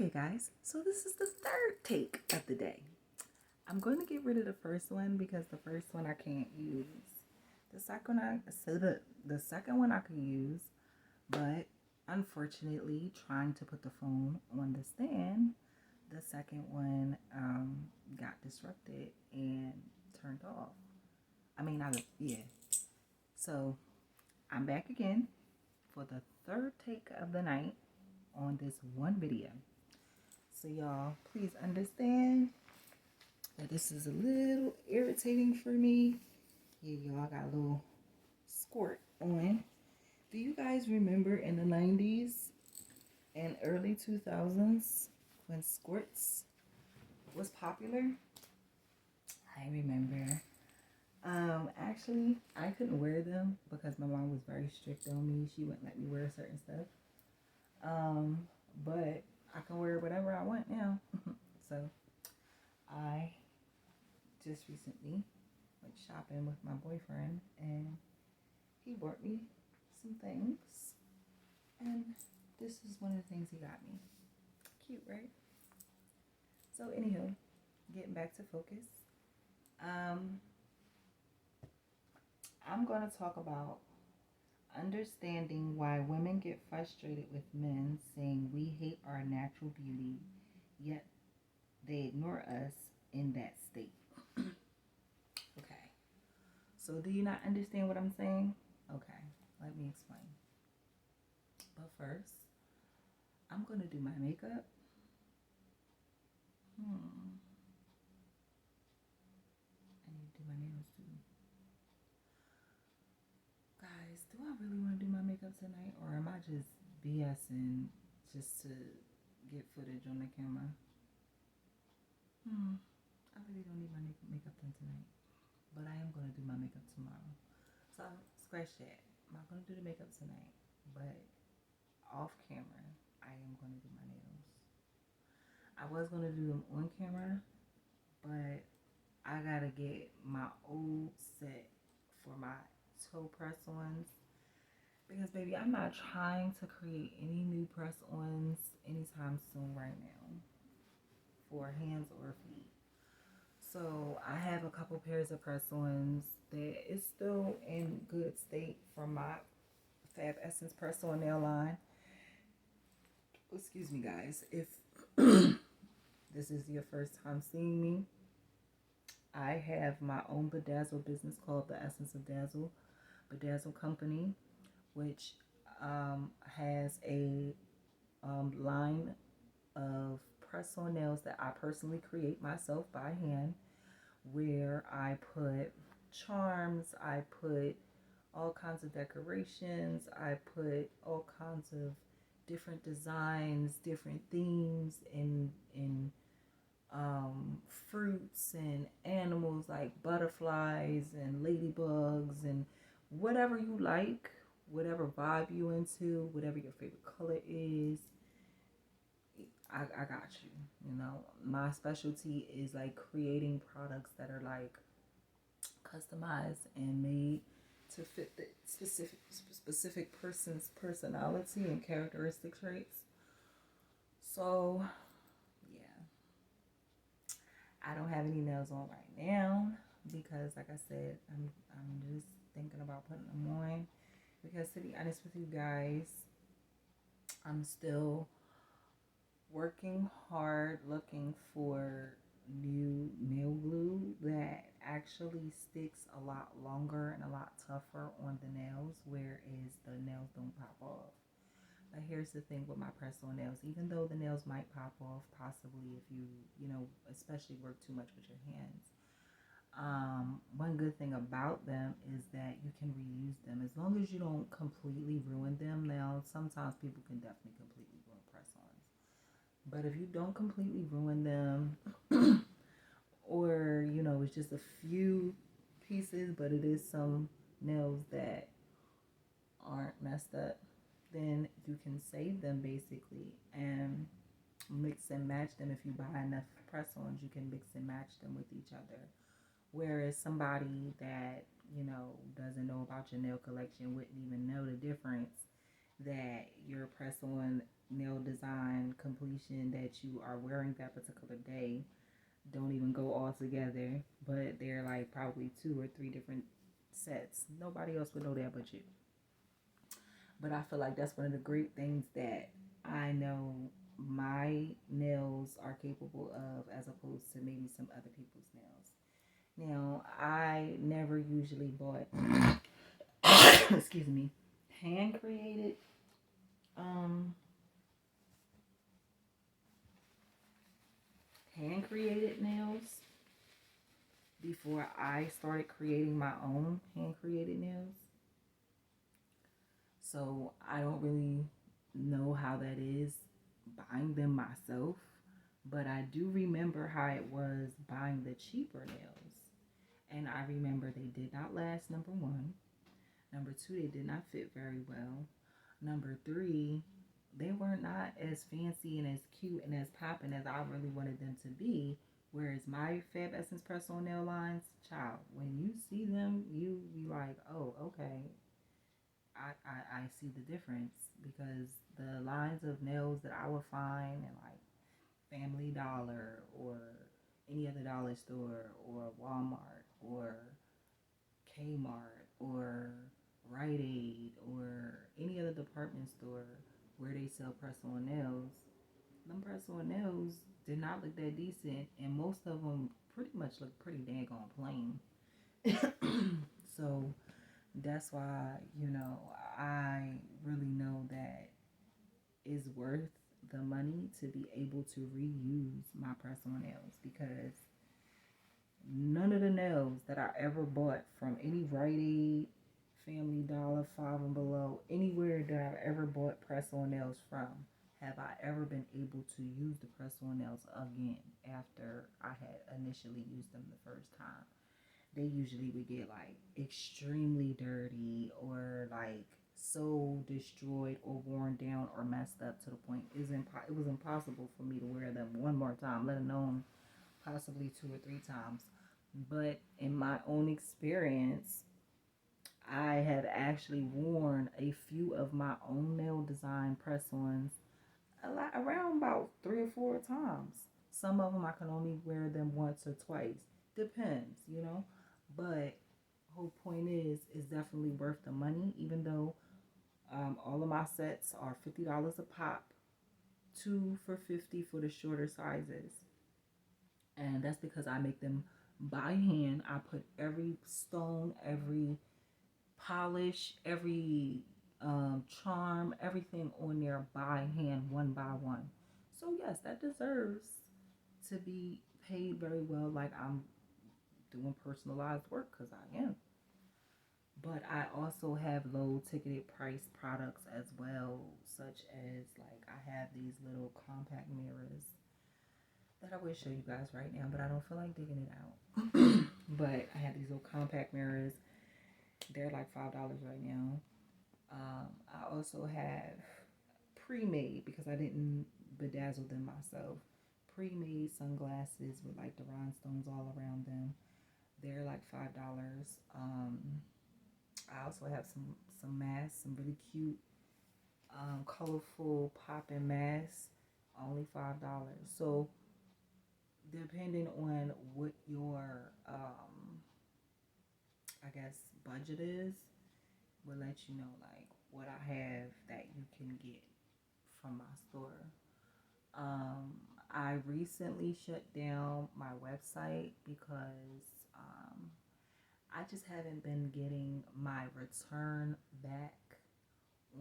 Okay, guys, so this is the third take of the day. I'm going to get rid of the first one because the first one I can't use. The second one I could use, but unfortunately, trying to put the phone on the stand, the second one got disrupted and turned off. Yeah. So I'm back again for the third take of the night on this one video. So y'all, please understand that this is a little irritating for me. Yeah, y'all, I got a little squirt on. Do you guys remember in the 90s and early 2000s when squirts was popular? I remember. Actually, I couldn't wear them because my mom was very strict on me. She wouldn't let me wear certain stuff. But I can wear whatever I want now. So I just recently went shopping with my boyfriend and he bought me some things. And this is one of the things he got me. Cute, right? So anywho, getting back to focus. I'm going to talk about understanding why women get frustrated with men saying we hate our natural beauty, yet they ignore us in that state. Okay. So do you not understand what I'm saying? Okay, let me explain. But first, I'm going to do my makeup. I need to do my nails too. Guys, do I really want to do my makeup tonight, or am I just BSing just to get footage on the camera? I really don't need my makeup done tonight, but I am going to do my makeup tomorrow. So scratch that. I'm not going to do the makeup tonight, but off camera, I am going to do my nails. I was going to do them on camera, but I got to get my old set for my toe press-ons because, baby, I'm not trying to create any new press-ons anytime soon right now for hands or feet. So I have a couple pairs of press-ons that is still in good state from my Fab Essence press-on nail line. Excuse me, guys. If this is your first time seeing me, I have my own bedazzle business called the Essence of Dazzle Bedazzle Company, which has a line of press-on nails that I personally create myself by hand, where I put charms, I put all kinds of decorations, I put all kinds of different designs, different themes in fruits and animals like butterflies and ladybugs and whatever you like, whatever vibe you into, whatever your favorite color is. I got you. You know, my specialty is like creating products that are like customized and made to fit the specific person's personality and characteristic traits. So, yeah, I don't have any nails on right now because, like I said, I'm just thinking about putting them on. Because to be honest with you guys, I'm still working hard looking for new nail glue that actually sticks a lot longer and a lot tougher on the nails, whereas the nails don't pop off. But here's the thing with my press-on nails: even though the nails might pop off, possibly if you know, especially work too much with your hands. One good thing about them is that you can reuse them as long as you don't completely ruin them. Now, sometimes people can definitely completely ruin press-ons, but if you don't completely ruin them, or you know, it's just a few pieces, but it is some nails that aren't messed up, then you can save them basically and mix and match them. If you buy enough press-ons, you can mix and match them with each other. Whereas somebody that, you know, doesn't know about your nail collection wouldn't even know the difference that your press-on nail design completion that you are wearing that particular day don't even go all together, but they're like probably 2 or 3 different sets. Nobody else would know that but you. But I feel like that's one of the great things that I know my nails are capable of as opposed to maybe some other people's nails. Now, I never usually bought, excuse me, hand created um hand created nails before I started creating my own hand created nails. So I don't really know how that is buying them myself, but I do remember how it was buying the cheaper nails. And I remember they did not last, number one. Number two, they did not fit very well. Number three, they were not as fancy and as cute and as popping as I really wanted them to be. Whereas my Fab Essence press on nail lines, child, when you see them, you be like, oh, okay, I see the difference because the lines of nails that I would find in like Family Dollar or any other dollar store or Walmart or Kmart or Rite Aid or any other department store where they sell press-on nails, them press-on nails did not look that decent, and most of them pretty much look pretty daggone plain. So that's why, I really know that it's worth the money to be able to reuse my press-on nails because none of the nails that I ever bought from any Rite Aid, Family Dollar, Five and Below, anywhere that I've ever bought press-on nails from, have I ever been able to use the press-on nails again after I had initially used them the first time. They usually would get like extremely dirty or like so destroyed or worn down or messed up to the point it was impossible for me to wear them one more time, let alone possibly 2 or 3 times. But in my own experience, I have actually worn a few of my own nail design press-ons a lot, around about 3 or 4 times. Some of them I can only wear them once or twice. Depends, But whole point is, it's definitely worth the money, even though all of my sets are $50 a pop, two for 50 for the shorter sizes, and that's because I make them by hand. I put every stone, every polish, every charm, everything on there by hand, one by one. So yes, that deserves to be paid very well. Like I'm doing personalized work because I am. But I also have low ticketed price products as well, such as like I have these little compact mirrors that I would show you guys right now, but I don't feel like digging it out. But I have these little compact mirrors. They're like $5 right now. I also have pre-made, because I didn't bedazzle them myself, pre-made sunglasses with like the rhinestones all around them. They're like $5. I also have some masks, some really cute, colorful popping masks, only $5. So depending on what your I guess budget is, will let you know like what I have that you can get from my store. I recently shut down my website because I just haven't been getting my return back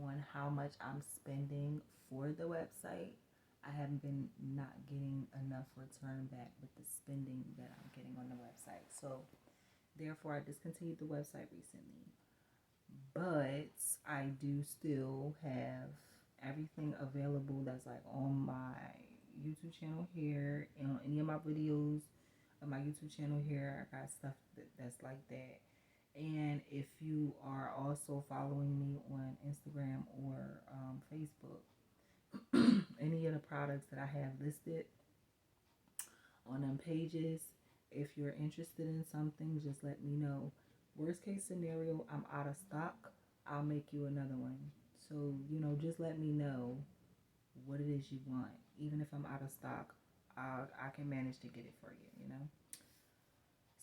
on how much I'm spending for the website. I haven't been not getting enough return back with the spending that I'm getting on the website. So therefore I discontinued the website recently. But I do still have everything available that's like on my YouTube channel here and on any of my videos on my YouTube channel here. I got stuff that's like that. And if you are also following me on Instagram or Facebook, any of the products that I have listed on them pages, if you're interested in something, just let me know. Worst case scenario, I'm out of stock, I'll make you another one. So, just let me know what it is you want. Even if I'm out of stock, I can manage to get it for you, you know?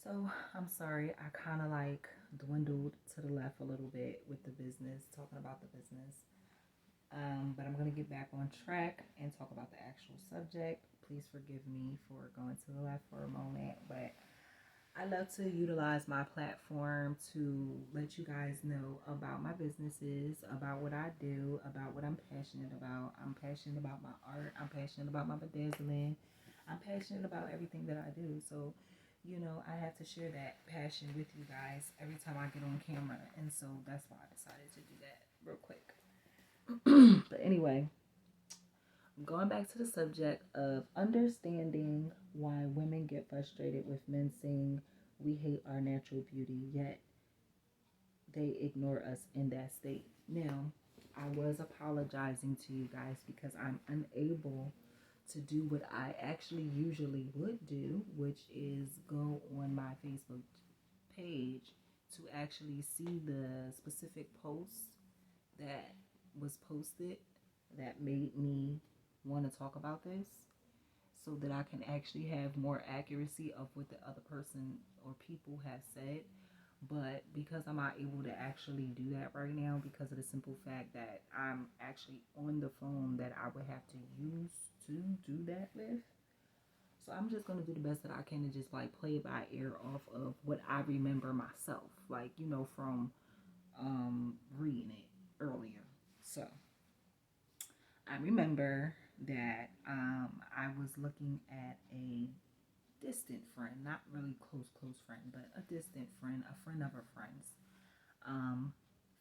So I'm sorry, I kind of like dwindled to the left a little bit with the business, talking about the business. But I'm going to get back on track and talk about the actual subject. Please forgive me for going to the left for a moment, but I love to utilize my platform to let you guys know about my businesses, about what I do, about what I'm passionate about. I'm passionate about my art. I'm passionate about my bedazzling. I'm passionate about everything that I do. So, I have to share that passion with you guys every time I get on camera. And so that's why I decided to do that real quick. But anyway, going back to the subject of understanding why women get frustrated with men saying we hate our natural beauty, yet they ignore us in that state. Now, I was apologizing to you guys because I'm unable to do what I actually usually would do, which is go on my Facebook page to actually see the specific post that was posted that made me want to talk about this so that I can actually have more accuracy of what the other person or people have said. But because I'm not able to actually do that right now because of the simple fact that I'm actually on the phone that I would have to use to do that with. So I'm just going to do the best that I can and just like play by ear off of what I remember myself, like, from reading it earlier. So I remember that I was looking at a distant friend, not really close friend, but a distant friend, a friend of a friend's um,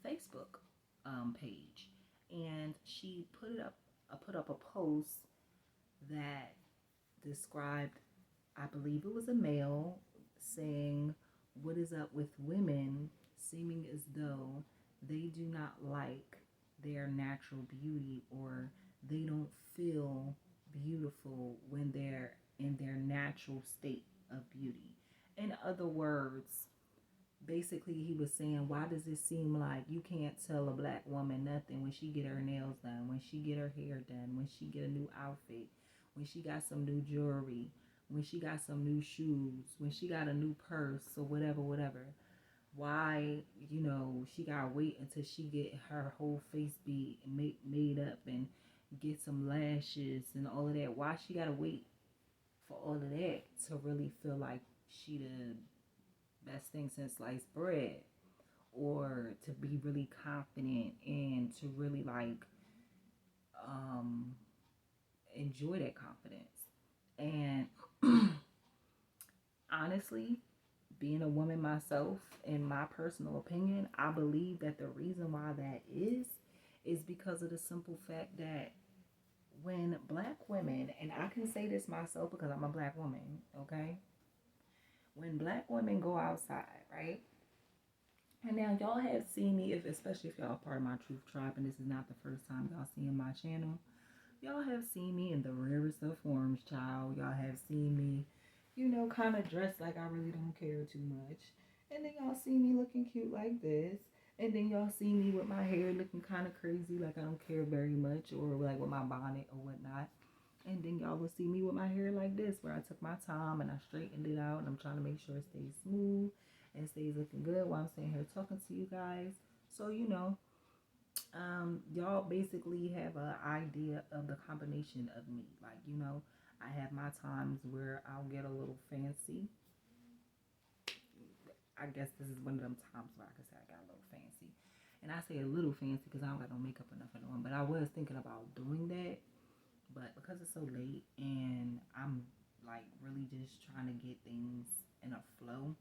Facebook page, and she put up a post that described, I believe it was a male, saying, "What is up with women seeming as though they do not like their natural beauty or they don't feel beautiful when they're in their natural state of beauty?" In other words, basically he was saying, why does it seem like you can't tell a black woman nothing when she get her nails done, when she get her hair done, when she get a new outfit, when she got some new jewelry, when she got some new shoes, when she got a new purse or whatever. Why, she gotta wait until she get her whole face be made up and get some lashes and all of that. Why she gotta wait for all of that to really feel like she the best thing since sliced bread, or to be really confident and to really like um enjoy that confidence. And honestly, being a woman myself, in my personal opinion, I believe that the reason why that is because of the simple fact that when black women, and I can say this myself because I'm a black woman, okay? When black women go outside, right? And now y'all have seen me, especially if y'all are part of my Truth Tribe, and this is not the first time y'all seeing my channel. Y'all have seen me in the rarest of forms, child. Y'all have seen me, kind of dressed like I really don't care too much. And then y'all see me looking cute like this. And then y'all see me with my hair looking kind of crazy, like I don't care very much, or like with my bonnet or whatnot. And then y'all will see me with my hair like this, where I took my time and I straightened it out, and I'm trying to make sure it stays smooth and stays looking good while I'm sitting here talking to you guys. So, y'all basically have an idea of the combination of me. Like, I have my times where I'll get a little fancy. I guess this is one of them times where I can say I got a little fancy. And I say a little fancy because I don't got no makeup or nothing on. But I was thinking about doing that. But because it's so late and I'm like really just trying to get things in a flow,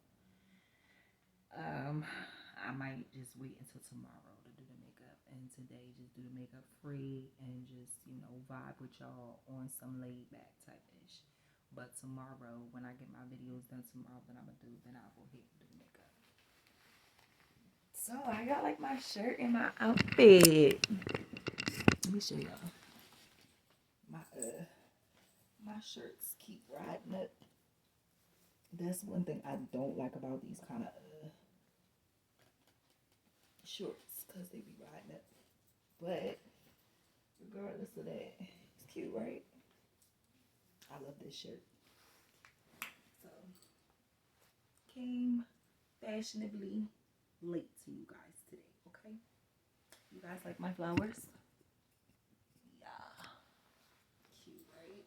I might just wait until tomorrow to do the makeup, and today just do the makeup free and just vibe with y'all on some laid back type ish. But tomorrow, when I get my videos done tomorrow, then I will hit do the makeup. So I got like my shirt and my outfit. Let me show y'all. My shirts keep riding up. That's one thing I don't like about these kind of shorts, because they be riding up. But regardless of that, Cute, right? I love this shirt. So, came fashionably late to you guys today, okay? You guys like my flowers? Yeah. Cute, right?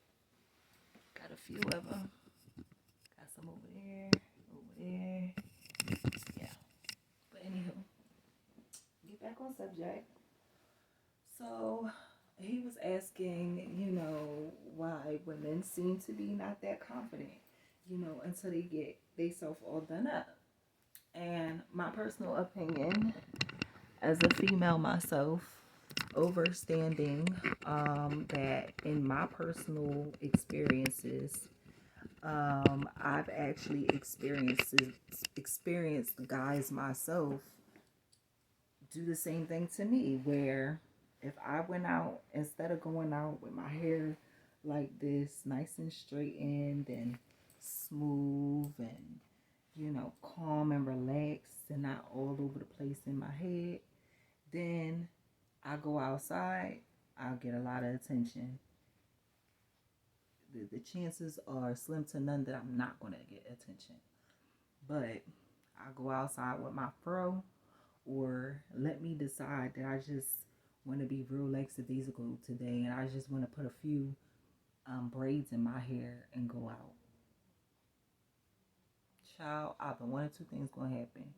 Got a few of them. Got some over there, over there. Yeah. But anywho, get back on subject. So he was asking, why women seem to be not that confident, until they get themselves all done up. And my personal opinion, as a female myself, overstanding that in my personal experiences, I've actually experienced guys myself do the same thing to me, where if I went out, instead of going out with my hair like this, nice and straightened and smooth and, calm and relaxed and not all over the place in my head, then I go outside, I'll get a lot of attention. The chances are slim to none that I'm not going to get attention. But I go outside with my fro, or let me decide that I just want to be real lackadaisical today and I just want to put a few braids in my hair and go out. Child, either one or two things going to happen.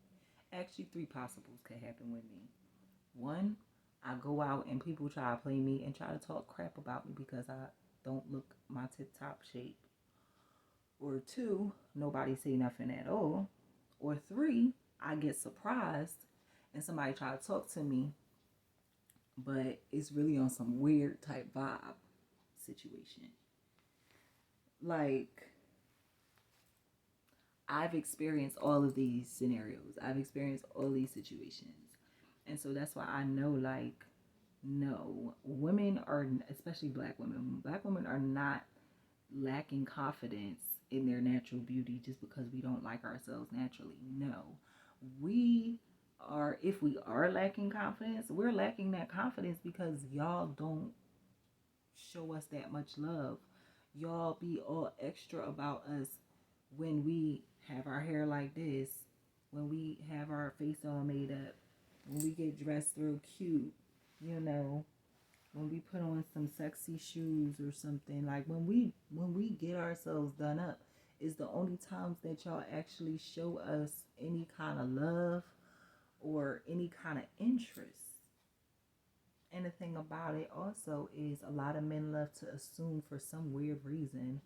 Actually, three possibles could happen with me. One, I go out and people try to play me and try to talk crap about me because I don't look my tip-top shape. Or two, nobody say nothing at all. Or three, I get surprised and somebody try to talk to me, but it's really on some weird type vibe situation. Like, I've experienced all of these scenarios. I've experienced all these situations. And so that's why I know, like, no, women are, especially black women are not lacking confidence in their natural beauty just because we don't like ourselves naturally. No, we are, if we are lacking confidence, we're lacking that confidence because y'all don't show us that much love. Y'all be all extra about us when we have our hair like this, when we have our face all made up, when we get dressed real cute, when we put on some sexy shoes or something. Like when we get ourselves done up is the only times that y'all actually show us any kind of love or any kind of interest. And the thing about it also is a lot of men love to assume for some weird reason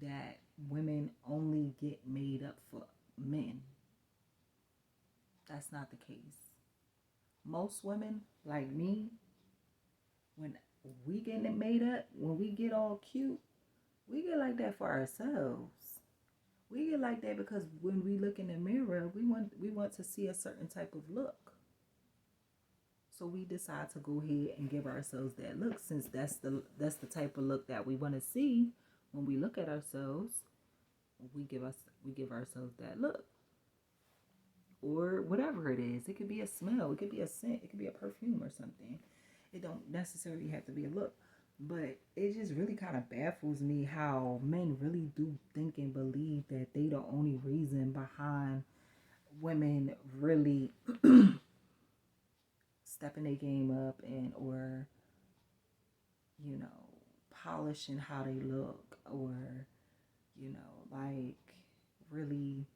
that women only get made up for men. That's not the case. Most women, like me, when we get it made up, when we get all cute, we get like that for ourselves. We get like that because when we look in the mirror, we want to see a certain type of look. So we decide to go ahead and give ourselves that look, since that's the type of look that we want to see when we look at ourselves. We give ourselves that look. Or whatever it is. It could be a smell, it could be a scent, it could be a perfume or something. It don't necessarily have to be a look. But it just really kind of baffles me how men really do think and believe that they the only reason behind women really stepping their game up and or polishing how they look, or like really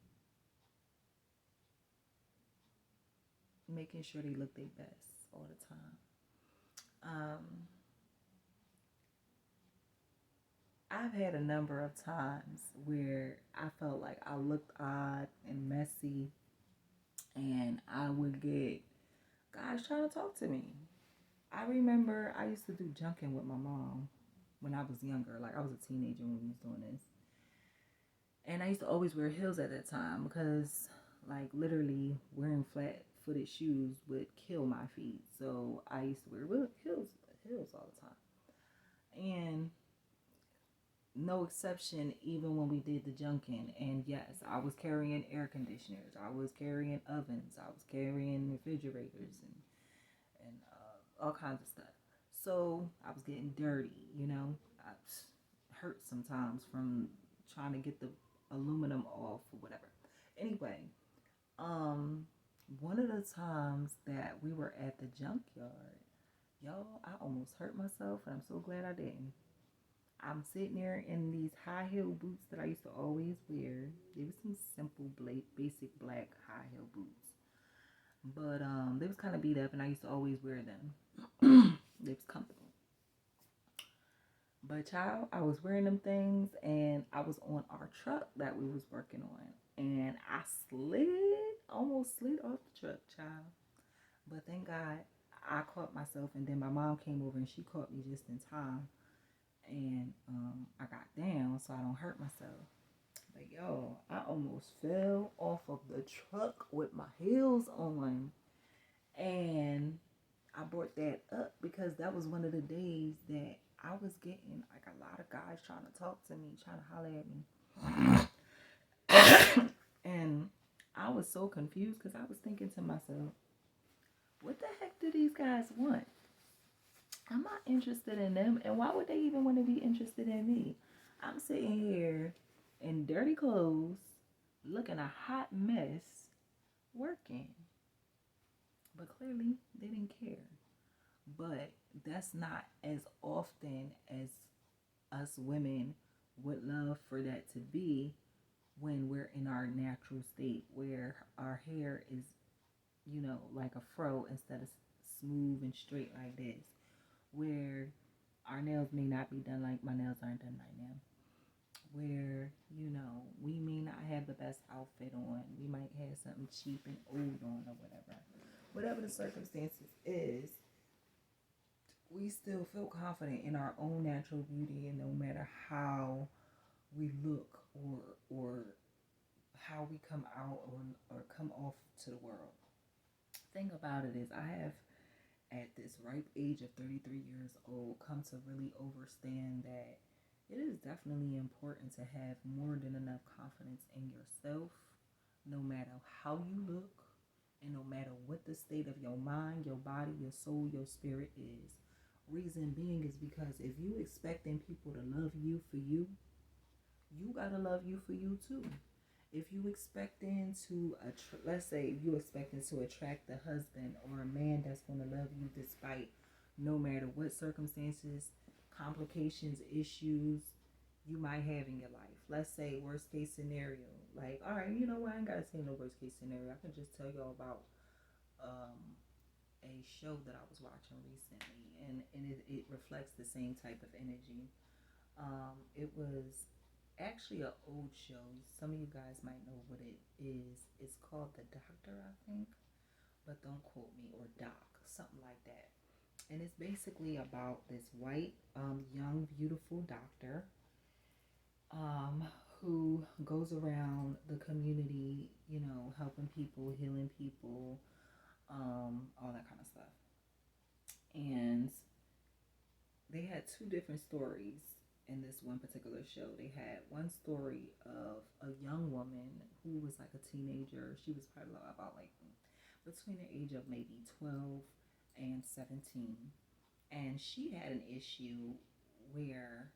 making sure they look their best all the time. I've had a number of times where I felt like I looked odd and messy, and I would get guys trying to talk to me. I remember I used to do junking with my mom when I was younger. Like, I was a teenager when we was doing this. And I used to always wear heels at that time because, like, literally wearing flat-footed shoes would kill my feet. So I used to wear heels all the time. And no exception, even when we did the junking. And yes, I was carrying air conditioners, I was carrying ovens, I was carrying refrigerators and all kinds of stuff. So I was getting dirty, I hurt sometimes from trying to get the aluminum off or whatever. Anyway, um, one of the times that we were at the junkyard, y'all, I almost hurt myself, and I'm so glad I didn't. I'm sitting there in these high heel boots that I used to always wear. They were some simple, basic black high heel boots, but they was kind of beat up, and I used to always wear them. They was comfortable. But child, I was wearing them things, and I was on our truck that we was working on, and I almost slid off the truck, child. But thank God I caught myself, and then my mom came over and she caught me just in time, and I got down so I don't hurt myself. But yo, I almost fell off of the truck with my heels on, and I brought that up because that was one of the days that I was getting like a lot of guys trying to talk to me, trying to holler at me. And I was so confused because I was thinking to myself, what the heck do these guys want? I'm not interested in them. And why would they even want to be interested in me? I'm sitting here in dirty clothes, looking a hot mess, working. But clearly, they didn't care. But that's not as often as us women would love for that to be when we're in our natural state where our hair is, like a fro instead of smooth and straight like this, where our nails may not be done like my nails aren't done right now, where, we may not have the best outfit on, we might have something cheap and old on or whatever the circumstances is, we still feel confident in our own natural beauty, and no matter how we look or how we come out or come off to the world. Thing about it is, I have, at this ripe age of 33 years old, come to really understand that it is definitely important to have more than enough confidence in yourself, no matter how you look, and no matter what the state of your mind, your body, your soul, your spirit is. Reason being is because if you expecting people to love you for you, you gotta love you for you too. If you expecting to, let's say you expecting to attract a husband or a man that's gonna love you despite no matter what circumstances, complications, issues you might have in your life. Let's say worst case scenario. Like, all right, you know what? I ain't gotta say no worst case scenario. I can just tell y'all about um, a show that I was watching recently, and it reflects the same type of energy. It was actually an old show. Some of you guys might know what it is. It's called The Doctor, I think, but don't quote me, or Doc, something like that. And it's basically about this white, young, beautiful doctor um, who goes around the community, helping people, healing people, all that kind of stuff. And they had two different stories in this one particular show. They had one story of a young woman who was like a teenager. She was probably about like between the age of maybe 12 and 17. And she had an issue where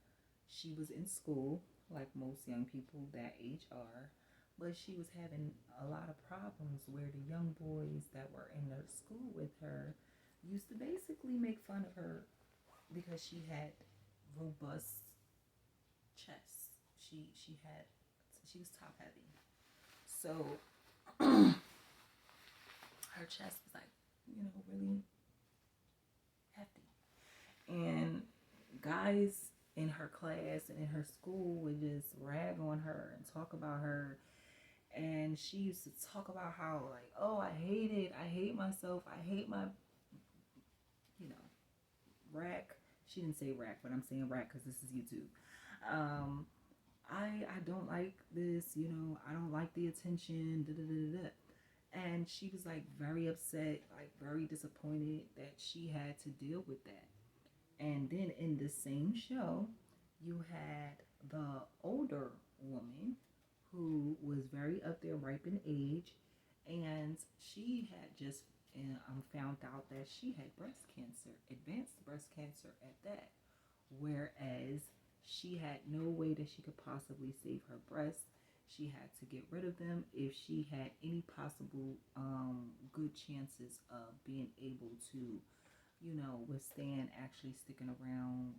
she was in school, like most young people that age are, but she was having a lot of problems where the young boys that were in the school with her used to basically make fun of her because she had robust chest. She was top heavy. So her chest was like, really hefty. And guys in her class and in her school would just rag on her and talk about her. And she used to talk about how, like, oh, I hate it. I hate myself. I hate my, you know, rack. She didn't say rack, but I'm saying rack because this is YouTube. Um, I don't like this. I don't like the attention. Da, da, da, da. And she was like very upset, like very disappointed that she had to deal with that. And then in the same show, you had the older woman who was very up there, ripe in age, and she had just and found out that she had breast cancer, advanced breast cancer at that. Whereas she had no way that she could possibly save her breasts. She had to get rid of them if she had any possible good chances of being able to, withstand actually sticking around,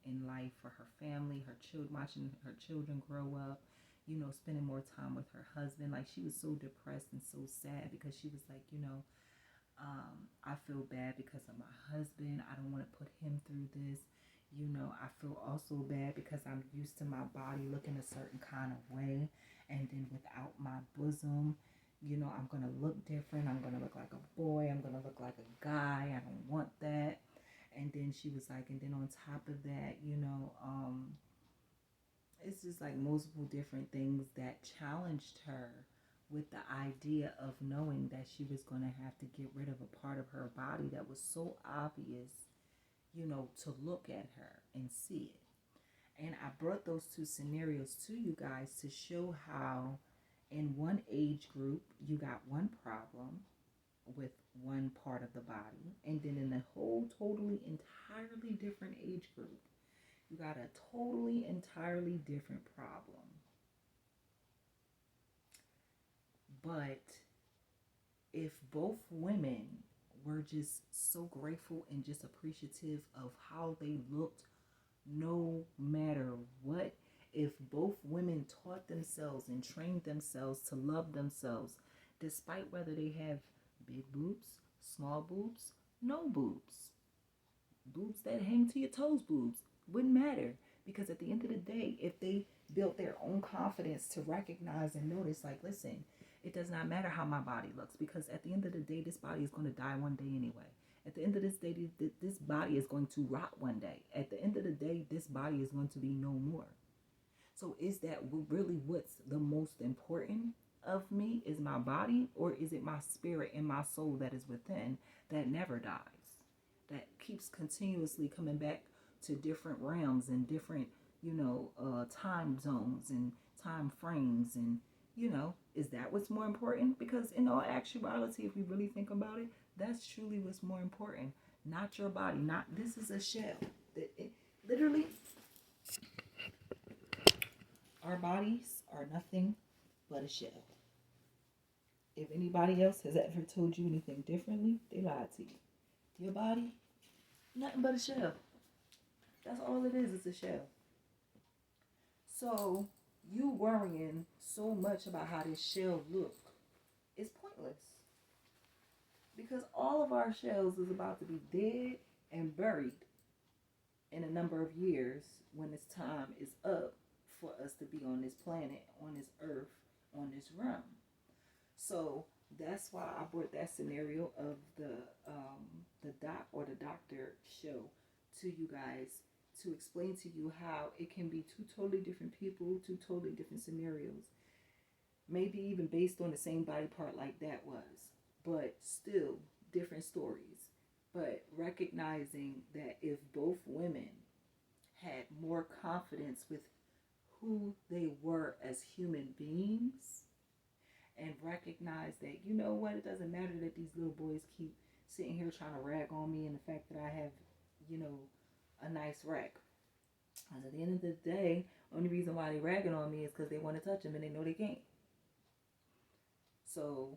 in life for her family, her children, watching her children grow up, spending more time with her husband. Like, she was so depressed and so sad because she was like, I feel bad because of my husband. I don't want to put him through this. I feel also bad because I'm used to my body looking a certain kind of way. And then without my bosom, I'm going to look different. I'm going to look like a boy. I'm going to look like a guy. I don't want that. And then she was like, and then on top of that, it's just like multiple different things that challenged her with the idea of knowing that she was going to have to get rid of a part of her body that was so obvious, to look at her and see it. And I brought those two scenarios to you guys to show how in one age group you got one problem with one part of the body, and then in a whole totally entirely different age group you got a totally entirely different problem. But if both women were just so grateful and just appreciative of how they looked, no matter what, if both women taught themselves and trained themselves to love themselves, despite whether they have big boobs, small boobs, no boobs, boobs that hang to your toes boobs, wouldn't matter. Because at the end of the day, if they built their own confidence to recognize and notice, like, listen, it does not matter how my body looks, because at the end of the day, this body is going to die one day anyway. At the end of this day, this body is going to rot one day. At the end of the day, this body is going to be no more. So is that really what's the most important of me? Is my body, or is it my spirit and my soul that is within that never dies, that keeps continuously coming back to different realms and different, time zones and time frames, and is that what's more important? Because in all actuality, if we really think about it, that's truly what's more important. Not your body. Not this is a shell. Literally, our bodies are nothing but a shell. If anybody else has ever told you anything differently, they lied to you. Your body, nothing but a shell. That's all it is. It's a shell. So you worrying so much about how this shell look is pointless. Because all of our shells is about to be dead and buried in a number of years when this time is up for us to be on this planet, on this earth, on this realm. So that's why I brought that scenario of the doc or the doctor show to you guys, to explain to you how it can be two totally different people, two totally different scenarios, maybe even based on the same body part like that was, but still different stories. But recognizing that if both women had more confidence with who they were as human beings, and recognize that, you know what, it doesn't matter that these little boys keep sitting here trying to rag on me, and the fact that I have, a nice rack. Because at the end of the day, only reason why they ragging on me is because they want to touch them and they know they can't. So,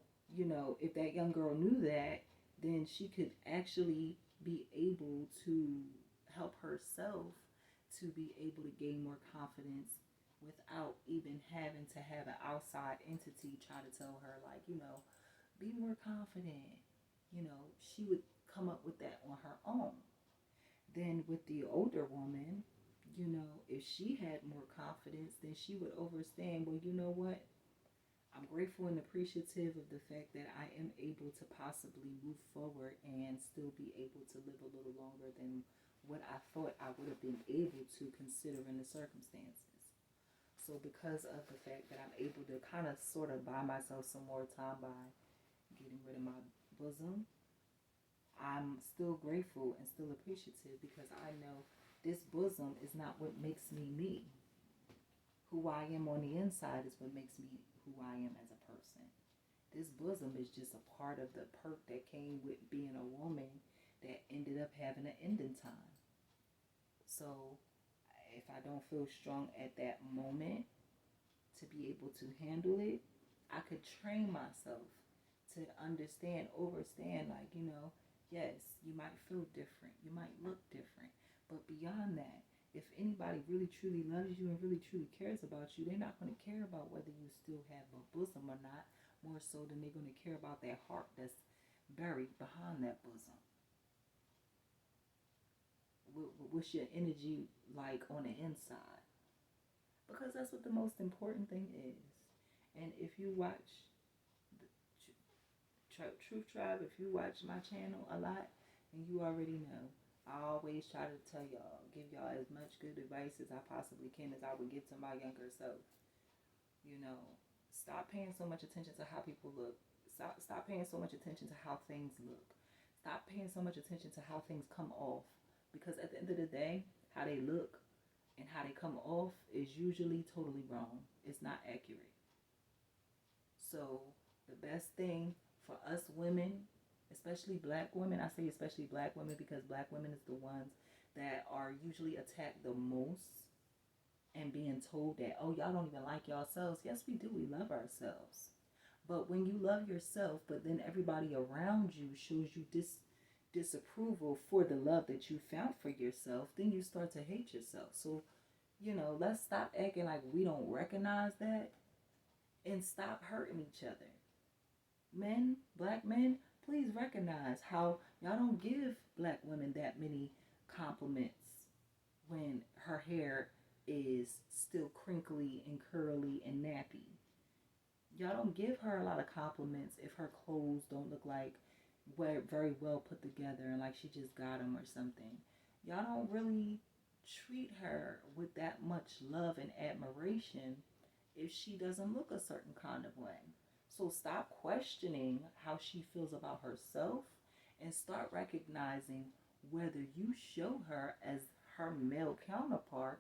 if that young girl knew that, then she could actually be able to help herself to be able to gain more confidence without even having to have an outside entity try to tell her, like, be more confident. She would come up with that on her own. Then with the older woman, if she had more confidence, then she would understand, well, you know what? I'm grateful and appreciative of the fact that I am able to possibly move forward and still be able to live a little longer than what I thought I would have been able to, considering the circumstances. So because of the fact that I'm able to kind of sort of buy myself some more time by getting rid of my bosom, I'm still grateful and still appreciative, because I know this bosom is not what makes me me. Who I am on the inside is what makes me who I am as a person. This bosom is just a part of the perk that came with being a woman that ended up having an ending time. So if I don't feel strong at that moment to be able to handle it, I could train myself to understand, overstand, like, yes, you might feel different, you might look different, but beyond that, if anybody really truly loves you and really truly cares about you, they're not going to care about whether you still have a bosom or not, more so than they're going to care about that heart that's buried behind that bosom. What's your energy like on the inside? Because that's what the most important thing is. And if you watch Truth Tribe, if you watch my channel a lot, and you already know, I always try to tell y'all, give y'all as much good advice as I possibly can, as I would give to my younger self. You know, stop paying so much attention to how people look. Stop paying so much attention to how things look. Stop paying so much attention to how things come off. Because at the end of the day, how they look and how they come off is usually totally wrong. It's not accurate. So the best thing for us women, especially black women, I say especially black women because black women is the ones that are usually attacked the most, and being told that, oh, y'all don't even like yourselves. Yes, we do. We love ourselves. But when you love yourself, but then everybody around you shows you disapproval for the love that you found for yourself, then you start to hate yourself. So, let's stop acting like we don't recognize that and stop hurting each other. Men, black men, please recognize how y'all don't give black women that many compliments when her hair is still crinkly and curly and nappy. Y'all don't give her a lot of compliments if her clothes don't look like very well put together and like she just got them or something. Y'all don't really treat her with that much love and admiration if she doesn't look a certain kind of way. So stop questioning how she feels about herself and start recognizing whether you show her as her male counterpart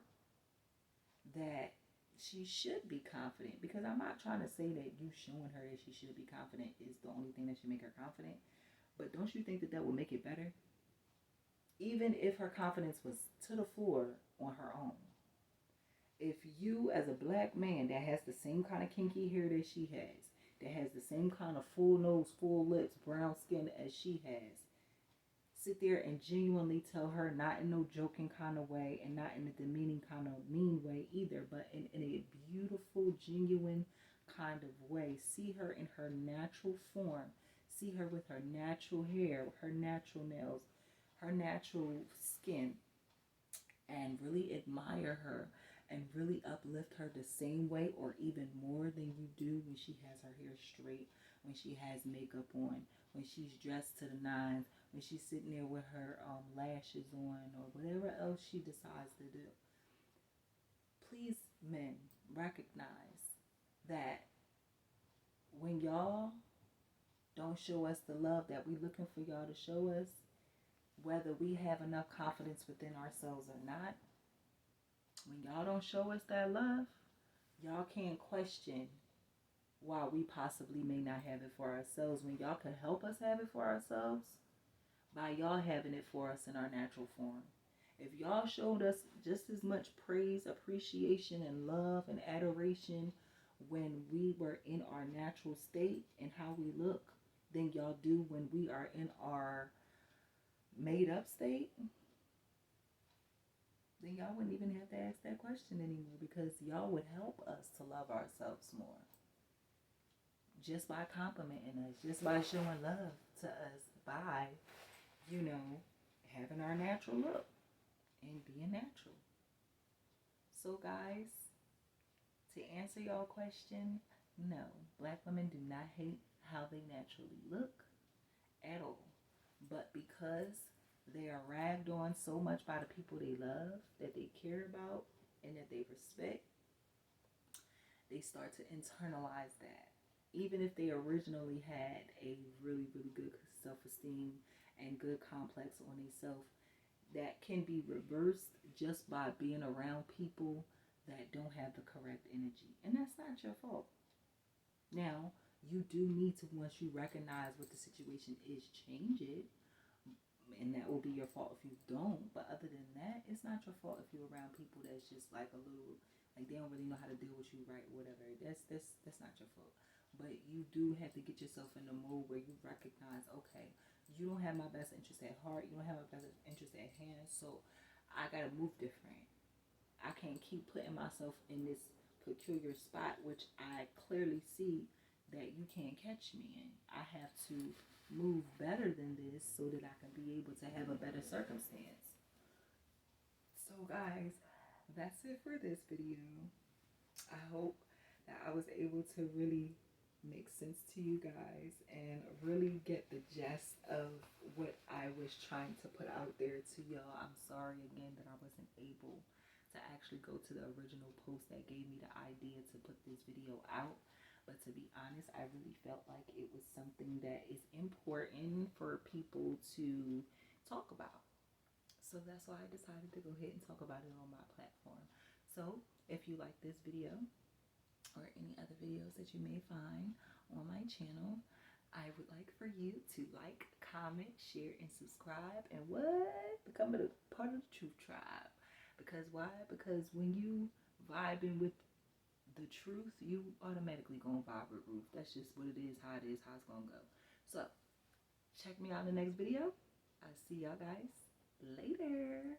that she should be confident. Because I'm not trying to say that you showing her that she should be confident is the only thing that should make her confident. But don't you think that that would make it better? Even if her confidence was to the floor on her own. If you, as a black man that has the same kind of kinky hair that she has, that has the same kind of full nose, full lips, brown skin as she has, sit there and genuinely tell her, not in no joking kind of way and not in a demeaning kind of mean way either, but in a beautiful, genuine kind of way. See her in her natural form. See her with her natural hair, her natural nails, her natural skin, and really admire her and really uplift her the same way or even more than you do when she has her hair straight, when she has makeup on, when she's dressed to the nines, when she's sitting there with her lashes on or whatever else she decides to do. Please, men, recognize that when y'all don't show us the love that we're looking for y'all to show us, whether we have enough confidence within ourselves or not, when y'all don't show us that love, y'all can't question why we possibly may not have it for ourselves when y'all can help us have it for ourselves by y'all having it for us in our natural form. If y'all showed us just as much praise, appreciation, and love and adoration when we were in our natural state and how we look than y'all do when we are in our made up state, then y'all wouldn't even have to ask that question anymore because y'all would help us to love ourselves more. Just by complimenting us, just by showing love to us by, having our natural look and being natural. So guys, to answer y'all question, no, black women do not hate how they naturally look at all. But because they are ragged on so much by the people they love, that they care about, and that they respect, they start to internalize that. Even if they originally had a really, really good self-esteem and good complex on themselves, that can be reversed just by being around people that don't have the correct energy. And that's not your fault. Now, You do need to, once you recognize what the situation is, change it. And that will be your fault if you don't. But other than that, it's not your fault if you're around people that's just like a little, like they don't really know how to deal with you right or whatever. That's not your fault. But you do have to get yourself in the mode where you recognize, okay, you don't have my best interest at heart. You don't have my best interest at hand. So I gotta move different. I can't keep putting myself in this peculiar spot, which I clearly see that you can't catch me in. I have to move better than this so that I can be able to have a better circumstance. So, guys, that's it for this video. I hope that I was able to really make sense to you guys and really get the gist of what I was trying to put out there to y'all. I'm sorry again that I wasn't able to actually go to the original post that gave me the idea to put this video out. But to be honest, I really felt like it was something that is important for people to talk about. So that's why I decided to go ahead and talk about it on my platform. So if you like this video or any other videos that you may find on my channel, I would like for you to like, comment, share, and subscribe. And what? Become a part of the Truth Tribe. Because why? Because when you vibing with the truth, you automatically gonna vibe with Ruth. That's just what it is, how it's gonna go. So check me out in the next video. I'll see y'all guys later.